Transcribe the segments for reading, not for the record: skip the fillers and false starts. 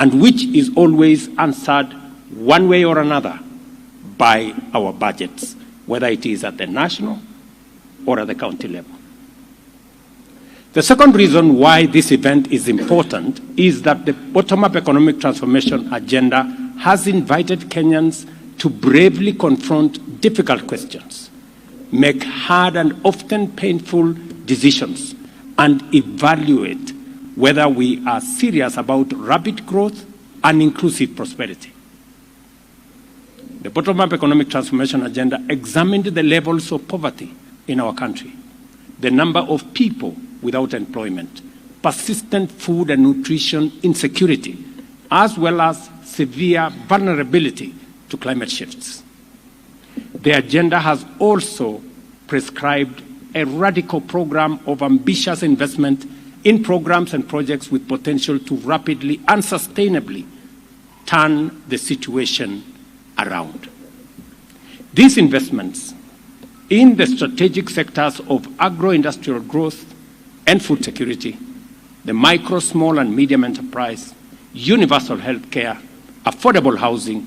and which is always answered one way or another by our budgets, whether it is at the national or at the county level. The second reason why this event is important is that the bottom-up economic transformation agenda has invited Kenyans to bravely confront difficult questions, make hard and often painful decisions, and evaluate whether we are serious about rapid growth and inclusive prosperity. The bottom-up economic transformation agenda examined the levels of poverty in our country, the number of people without employment, persistent food and nutrition insecurity, as well as severe vulnerability to climate shifts. The agenda has also prescribed a radical program of ambitious investment in programs and projects with potential to rapidly and sustainably turn the situation around. These investments in the strategic sectors of agro-industrial growth and food security, the micro, small and medium enterprise, universal health care, affordable housing,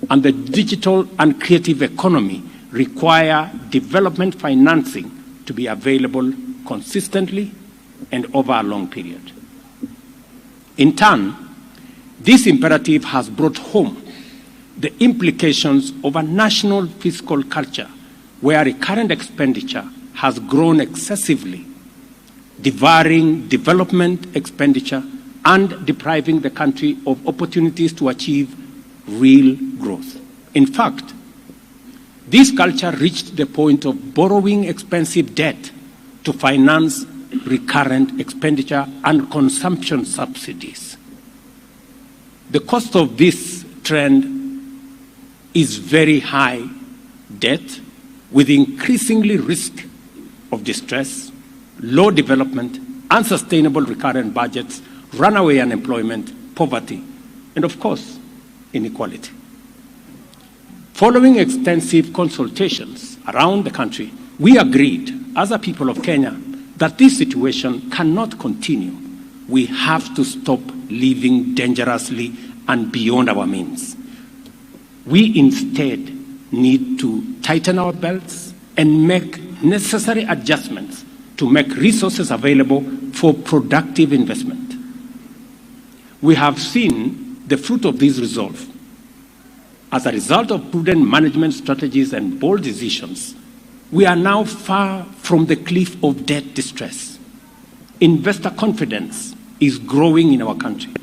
and the digital and creative economy require development financing to be available consistently and over a long period. In turn, this imperative has brought home the implications of a national fiscal culture where recurrent expenditure has grown excessively, devouring development expenditure and depriving the country of opportunities to achieve real growth. In fact, this culture reached the point of borrowing expensive debt to finance recurrent expenditure and consumption subsidies. The cost of this trend is very high debt with increasingly risk of distress, low development, unsustainable recurrent budgets, runaway unemployment, poverty, and of course, inequality. Following extensive consultations around the country, we agreed as a people of Kenya that this situation cannot continue. We have to stop living dangerously and beyond our means. We instead need to tighten our belts and make necessary adjustments to make resources available for productive investment. We have seen the fruit of this resolve. As a result of prudent management strategies and bold decisions, we are now far from the cliff of debt distress. Investor confidence is growing in our country.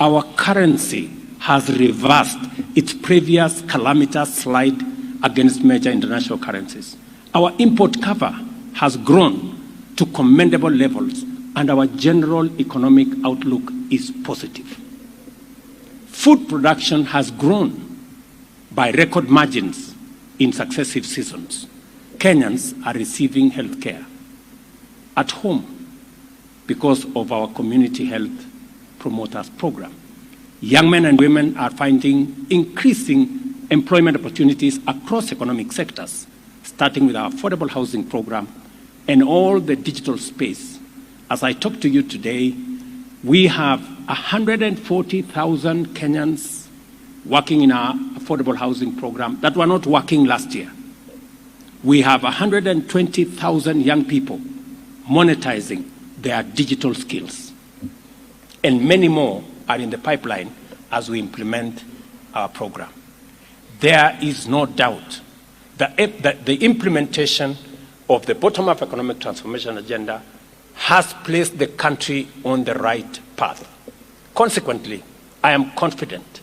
Our currency has reversed its previous calamitous slide against major international currencies. Our import cover has grown to commendable levels, and our general economic outlook is positive. Food production has grown by record margins in successive seasons. Kenyans are receiving health care at home because of our community health promoters program. Young men and women are finding increasing employment opportunities across economic sectors, starting with our affordable housing program and all the digital space. As I talk to you today, we have 140,000 Kenyans working in our affordable housing program that were not working last year. We have 120,000 young people monetizing their digital skills. And many more are in the pipeline as we implement our program. There is no doubt that the implementation of the bottom-up economic transformation agenda has placed the country on the right path. Consequently, I am confident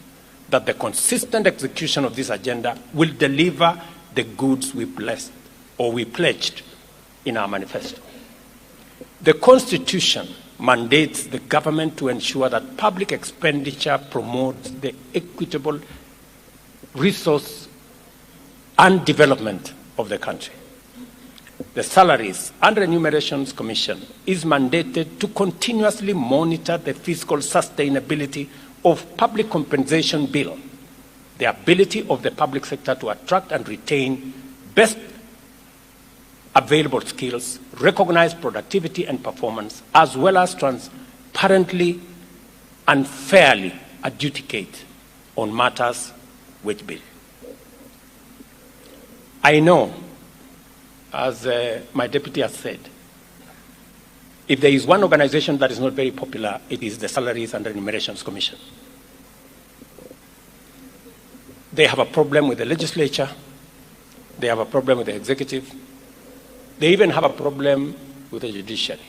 that the consistent execution of this agenda will deliver the goods we pledged in our manifesto. The Constitution mandates the government to ensure that public expenditure promotes the equitable resource and development of the country. The Salaries and Remunerations Commission is mandated to continuously monitor the fiscal sustainability of public compensation bill, the ability of the public sector to attract and retain best available skills, recognize productivity and performance, as well as transparently and fairly adjudicate on matters which bill. I know, as my deputy has said, if there is one organization that is not very popular, it is the Salaries and Remunerations Commission. They have a problem with the legislature. They have a problem with the executive. They even have a problem with the judiciary,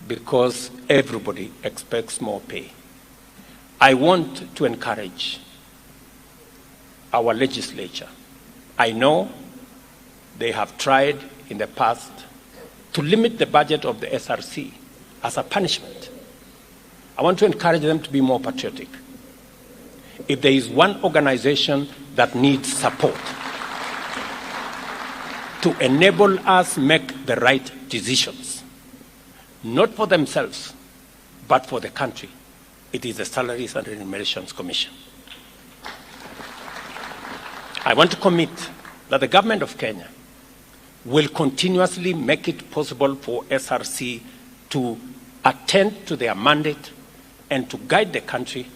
because everybody expects more pay. I want to encourage our legislature. I know they have tried in the past to limit the budget of the SRC as a punishment. I want to encourage them to be more patriotic. If there is one organization that needs support to enable us make the right decisions, not for themselves, but for the country, it is the Salaries and Remunerations Commission. I want to commit that the government of Kenya will continuously make it possible for SRC to attend to their mandate and to guide the country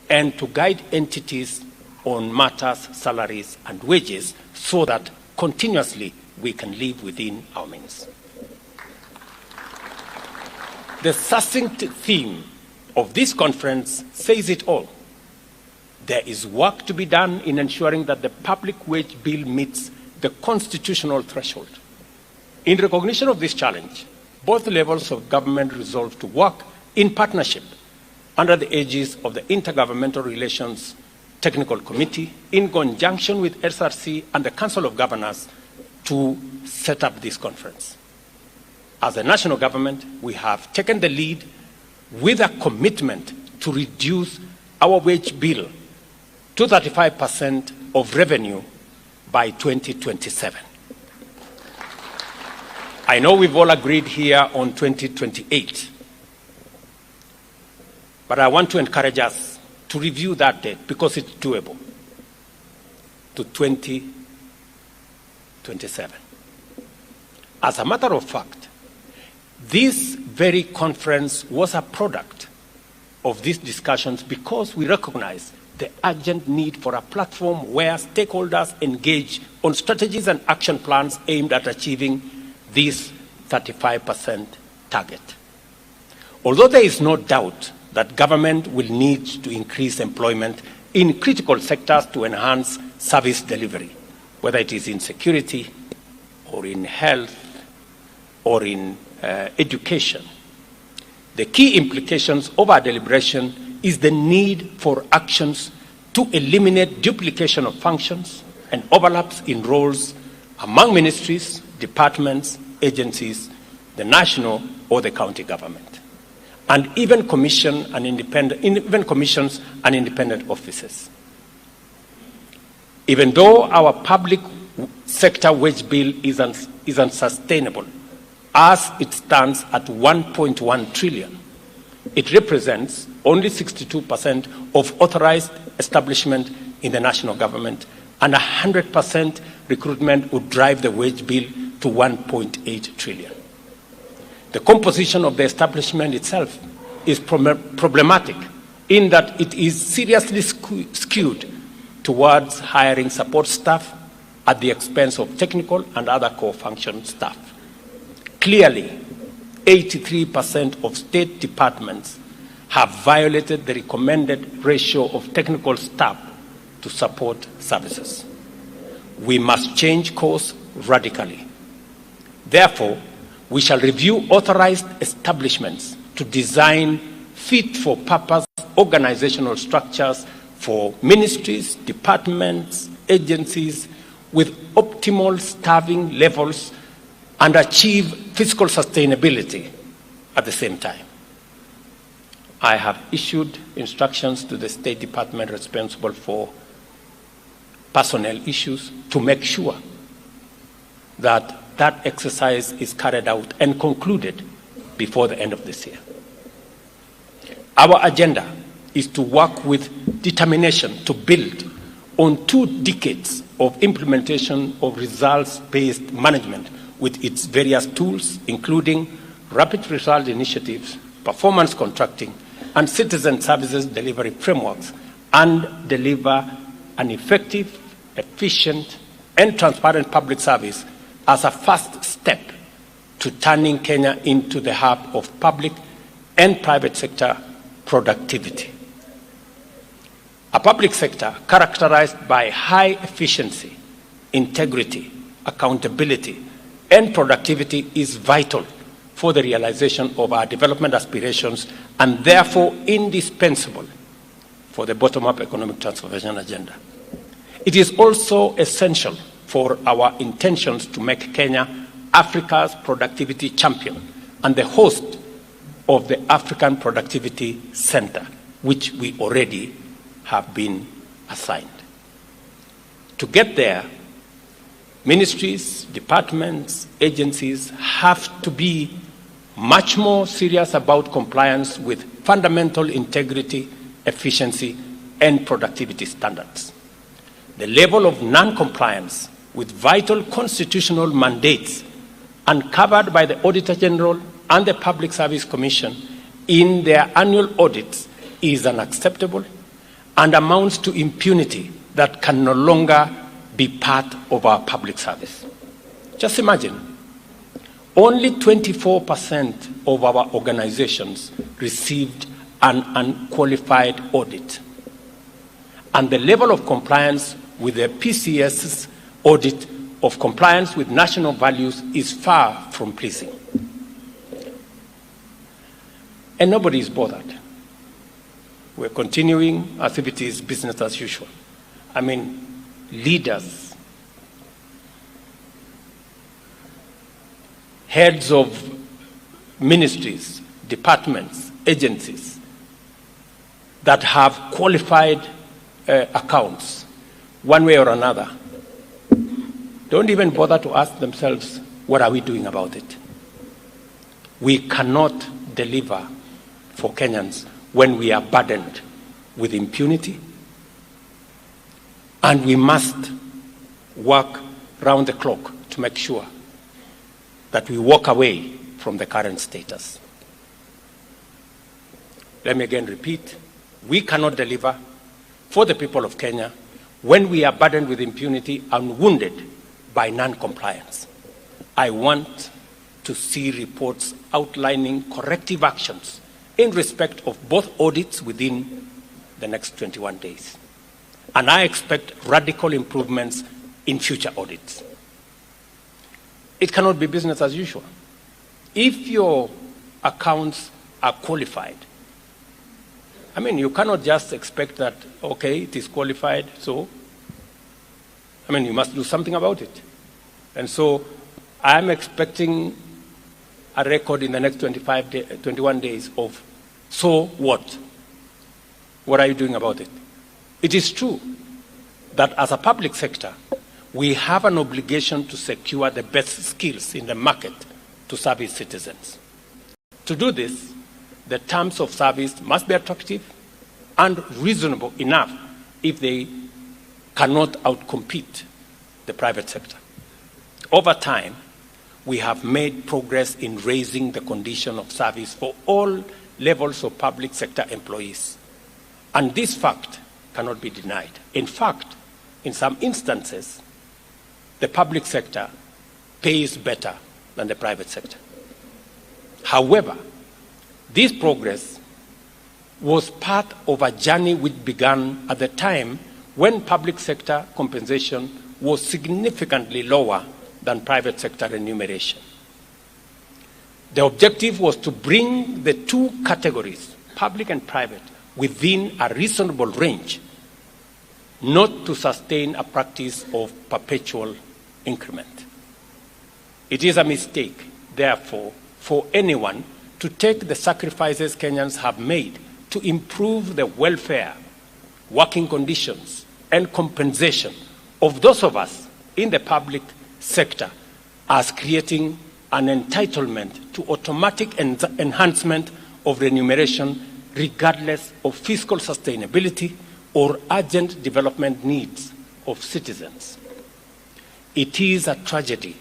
and to guide entities on matters, salaries, and wages, so that continuously we can live within our means. The succinct theme of this conference says it all. There is work to be done in ensuring that the public wage bill meets the constitutional threshold. In recognition of this challenge, both levels of government resolved to work in partnership under the aegis of the Intergovernmental Relations Technical Committee in conjunction with SRC and the Council of Governors to set up this conference. As a national government, we have taken the lead with a commitment to reduce our wage bill to 35% of revenue by 2027. I know we've all agreed here on 2028, but I want to encourage us to review that date, because it's doable, to 2027. As a matter of fact, this very conference was a product of these discussions, because we recognize the urgent need for a platform where stakeholders engage on strategies and action plans aimed at achieving this 35% target. Although there is no doubt that government will need to increase employment in critical sectors to enhance service delivery, whether it is in security or in health or in education, the key implications of our deliberation is the need for actions to eliminate duplication of functions and overlaps in roles among ministries, departments, agencies, the national or the county government, and even commissions and independent offices. Even though our public sector wage bill is unsustainable, as it stands at 1.1 trillion, it represents only 62% of authorized establishment in the national government, and 100% recruitment would drive the wage bill to 1.8 trillion. The composition of the establishment itself is problematic in that it is seriously skewed towards hiring support staff at the expense of technical and other core function staff. Clearly, 83% of state departments have violated the recommended ratio of technical staff to support services. We must change course radically. Therefore, we shall review authorized establishments to design fit-for-purpose organizational structures for ministries, departments, agencies with optimal staffing levels and achieve fiscal sustainability at the same time. I have issued instructions to the State Department responsible for personnel issues to make sure that that exercise is carried out and concluded before the end of this year. Our agenda is to work with determination to build on 2 decades of implementation of results-based management with its various tools, including rapid result initiatives, performance contracting, and citizen services delivery frameworks and deliver an effective, efficient, and transparent public service as a first step to turning Kenya into the hub of public and private sector productivity. A public sector characterized by high efficiency, integrity, accountability, and productivity is vital for the realization of our development aspirations and therefore indispensable for the bottom-up economic transformation agenda. It is also essential for our intentions to make Kenya Africa's productivity champion and the host of the African Productivity Center, which we already have been assigned. To get there, ministries, departments, agencies have to be much more serious about compliance with fundamental integrity, efficiency, and productivity standards. The level of non-compliance with vital constitutional mandates uncovered by the Auditor General and the Public Service Commission in their annual audits is unacceptable and amounts to impunity that can no longer be part of our public service. Just imagine, only 24% of our organizations received an unqualified audit, and the level of compliance with the PCS's audit of compliance with national values is far from pleasing. And nobody is bothered. We're continuing as if it is business as usual. I mean, leaders, heads of ministries, departments, agencies that have qualified accounts, one way or another, don't even bother to ask themselves, what are we doing about it? We cannot deliver for Kenyans when we are burdened with impunity, and we must work round the clock to make sure that we walk away from the current status. Let me again repeat, we cannot deliver for the people of Kenya when we are burdened with impunity and wounded by non-compliance. I want to see reports outlining corrective actions in respect of both audits within the next 21 days. And I expect radical improvements in future audits. It cannot be business as usual. If your accounts are qualified, I mean, you cannot just expect that, okay, it is qualified, so, I mean, you must do something about it. And so I'm expecting a record in the next 21 days of, so what? What are you doing about it? It is true that as a public sector, we have an obligation to secure the best skills in the market to serve its citizens. To do this, the terms of service must be attractive and reasonable enough if they cannot outcompete the private sector. Over time, we have made progress in raising the condition of service for all levels of public sector employees. And this fact cannot be denied. In fact, in some instances, the public sector pays better than the private sector. However, this progress was part of a journey which began at the time when public sector compensation was significantly lower than private sector remuneration. The objective was to bring the two categories, public and private, within a reasonable range, not to sustain a practice of perpetual increment. It is a mistake, therefore, for anyone to take the sacrifices Kenyans have made to improve the welfare, working conditions, and compensation of those of us in the public sector as creating an entitlement to automatic enhancement of remuneration regardless of fiscal sustainability or urgent development needs of citizens. It is a tragedy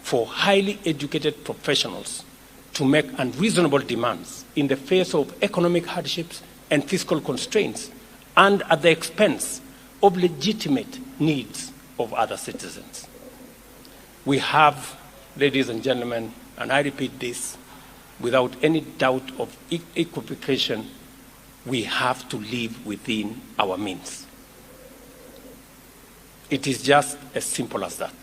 for highly educated professionals to to make unreasonable demands in the face of economic hardships and fiscal constraints, and at the expense of legitimate needs of other citizens. We have, ladies and gentlemen, and I repeat this without any doubt of equivocation, we have to live within our means. It is just as simple as that.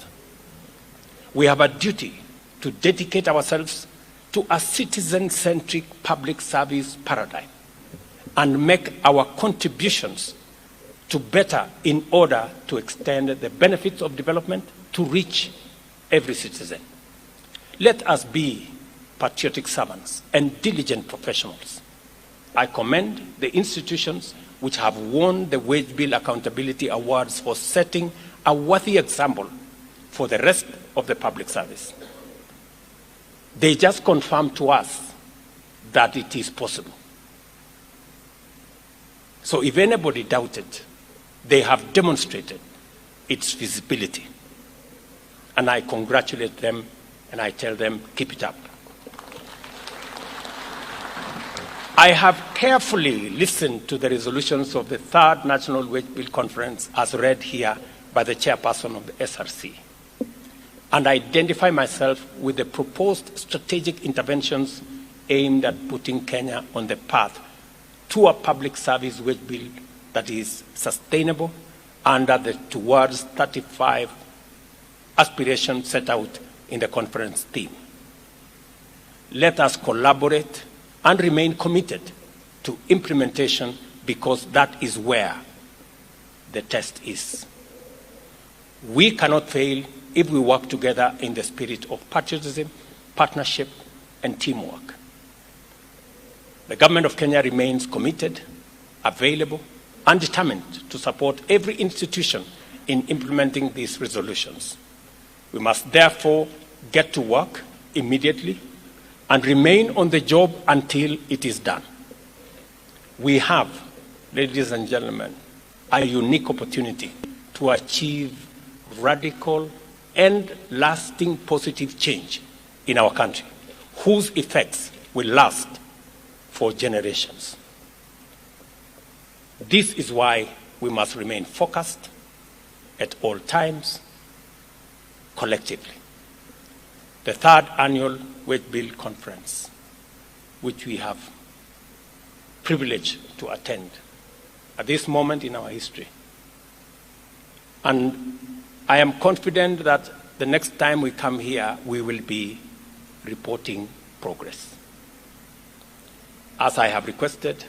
We have a duty to dedicate ourselves to a citizen-centric public service paradigm and make our contributions to better in order to extend the benefits of development to reach every citizen. Let us be patriotic servants and diligent professionals. I commend the institutions which have won the Wage Bill Accountability Awards for setting a worthy example for the rest of the public service. They just confirm to us that it is possible. So if anybody doubted, they have demonstrated its feasibility. And I congratulate them and I tell them, keep it up. I have carefully listened to the resolutions of the Third National Wage Bill Conference as read here by the chairperson of the SRC, and identify myself with the proposed strategic interventions aimed at putting Kenya on the path to a public service wage bill that is sustainable under the Towards 35 aspiration set out in the conference theme. Let us collaborate and remain committed to implementation, because that is where the test is. We cannot fail if we work together in the spirit of patriotism, partnership, and teamwork. The government of Kenya remains committed, available, and determined to support every institution in implementing these resolutions. We must therefore get to work immediately and remain on the job until it is done. We have, ladies and gentlemen, a unique opportunity to achieve radical and lasting positive change in our country, whose effects will last for generations. This is why we must remain focused at all times, collectively. The third annual Wage Bill Conference, which we have privileged to attend at this moment in our history. And I am confident that the next time we come here, we will be reporting progress. As I have requested,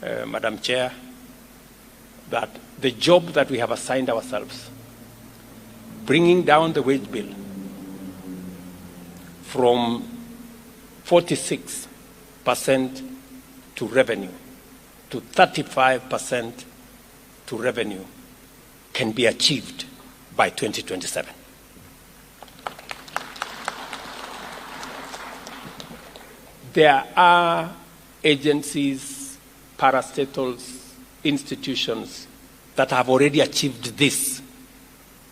Madam Chair, that the job that we have assigned ourselves, bringing down the wage bill from 46% to revenue to 35% to revenue, can be achieved by 2027. There are agencies, parastatals, institutions that have already achieved this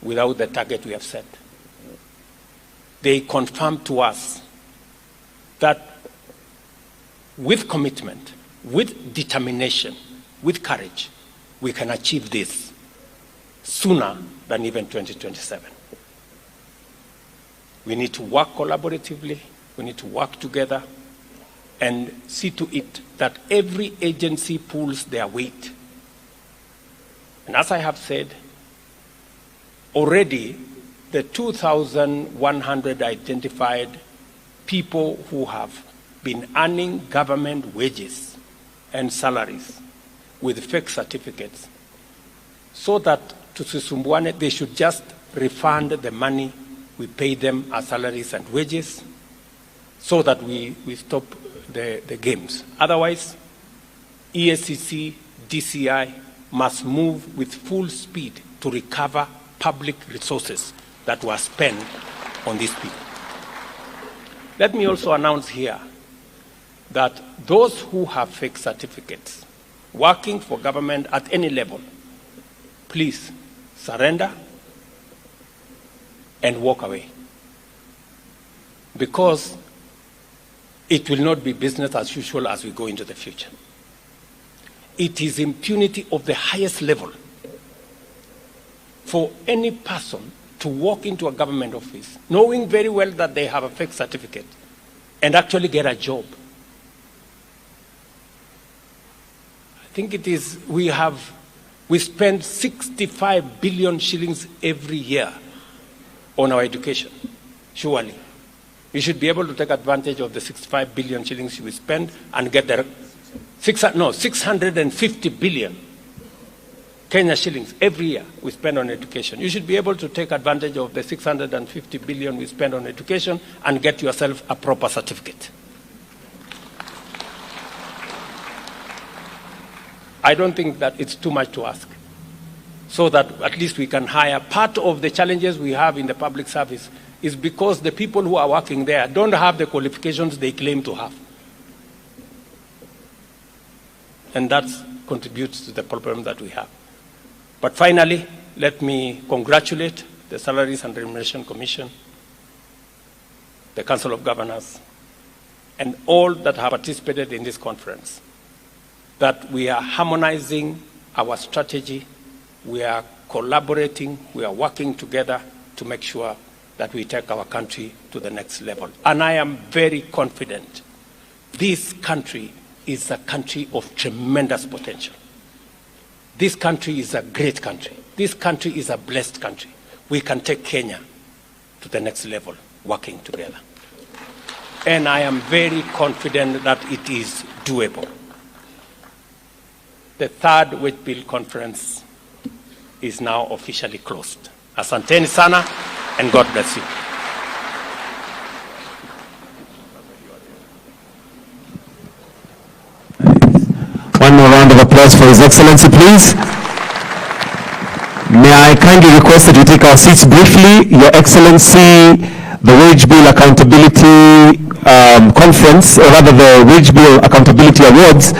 without the target we have set. They confirm to us that with commitment, with determination, with courage, we can achieve this sooner than even 2027. We need to work collaboratively, we need to work together and see to it that every agency pulls their weight. And as I have said, already the 2,100 identified people who have been earning government wages and salaries with fake certificates, so that tusisumbuane, they should just refund the money we pay them as salaries and wages, so that we stop the games. Otherwise, EACC, DCI must move with full speed to recover public resources that were spent on these people. Let me also announce here that those who have fake certificates working for government at any level, please surrender and walk away. Because it will not be business as usual as we go into the future. It is impunity of the highest level for any person to walk into a government office knowing very well that they have a fake certificate and actually get a job. I think it is, we spend 65 billion shillings every year on our education, surely. We should be able to take advantage of the 65 billion shillings we spend and get the 650 billion Kenya shillings every year we spend on education. You should be able to take advantage of the 650 billion we spend on education and get yourself a proper certificate. I don't think that it's too much to ask, so that at least we can hire. Part of the challenges we have in the public service is because the people who are working there don't have the qualifications they claim to have. And that contributes to the problem that we have. But finally, let me congratulate the Salaries and Remuneration Commission, the Council of Governors, and all that have participated in this conference, that we are harmonizing our strategy, we are collaborating, we are working together to make sure that we take our country to the next level. And I am very confident this country is a country of tremendous potential. This country is a great country. This country is a blessed country. We can take Kenya to the next level, working together. And I am very confident that it is doable. The third Wage Bill Conference is now officially closed. Asanteni sana, and God bless you. One more round of applause for His Excellency, please. May I kindly request that we take our seats briefly. Your Excellency, the Wage Bill Accountability Conference, or rather the Wage Bill Accountability Awards,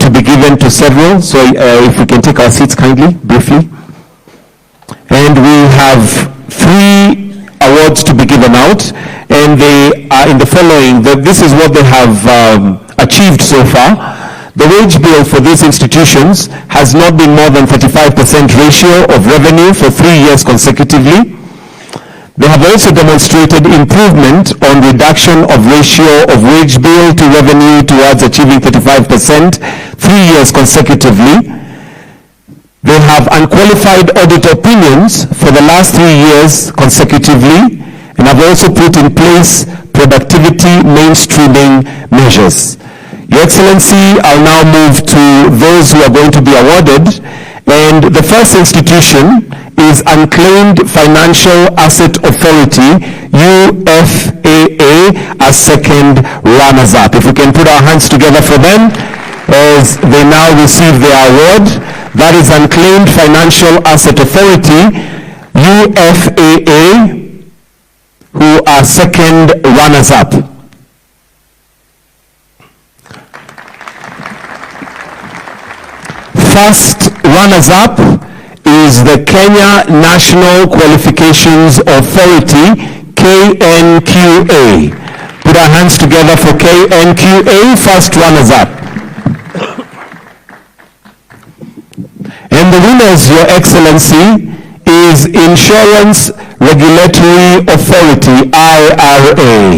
to be given to several. So if we can take our seats kindly, briefly. And we have 3 awards to be given out, and they are in the following. This is what they have achieved so far. The wage bill for these institutions has not been more than 35% ratio of revenue for 3 years consecutively. They have also demonstrated improvement on reduction of ratio of wage bill to revenue towards achieving 35% 3 years consecutively. They have unqualified audit opinions for the last 3 years consecutively, and have also put in place productivity mainstreaming measures. Your Excellency, I'll now move to those who are going to be awarded, and the first institution is Unclaimed Financial Asset Authority, UFAA, as second runners-up. If we can put our hands together for them as they now receive their award. That is Unclaimed Financial Asset Authority, UFAA, who are second runners-up. First runners-up is the Kenya National Qualifications Authority, KNQA. Put our hands together for KNQA, first runners-up. And the winners, Your Excellency, is Insurance Regulatory Authority, IRA.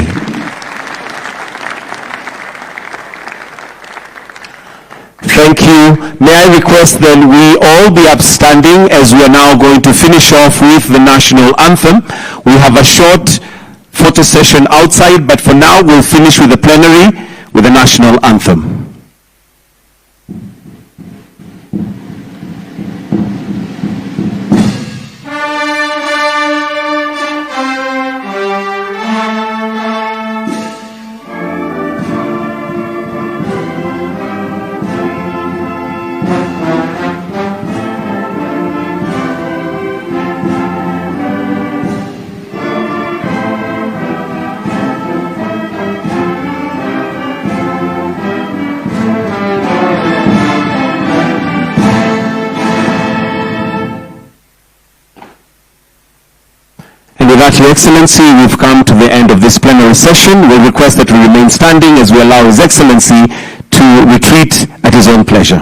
Thank you. May I request that we all be upstanding as we are now going to finish off with the national anthem. We have a short photo session outside, but for now we'll finish with the plenary with the national anthem. Your Excellency, we've come to the end of this plenary session. We request that we remain standing as we allow His Excellency to retreat at his own pleasure.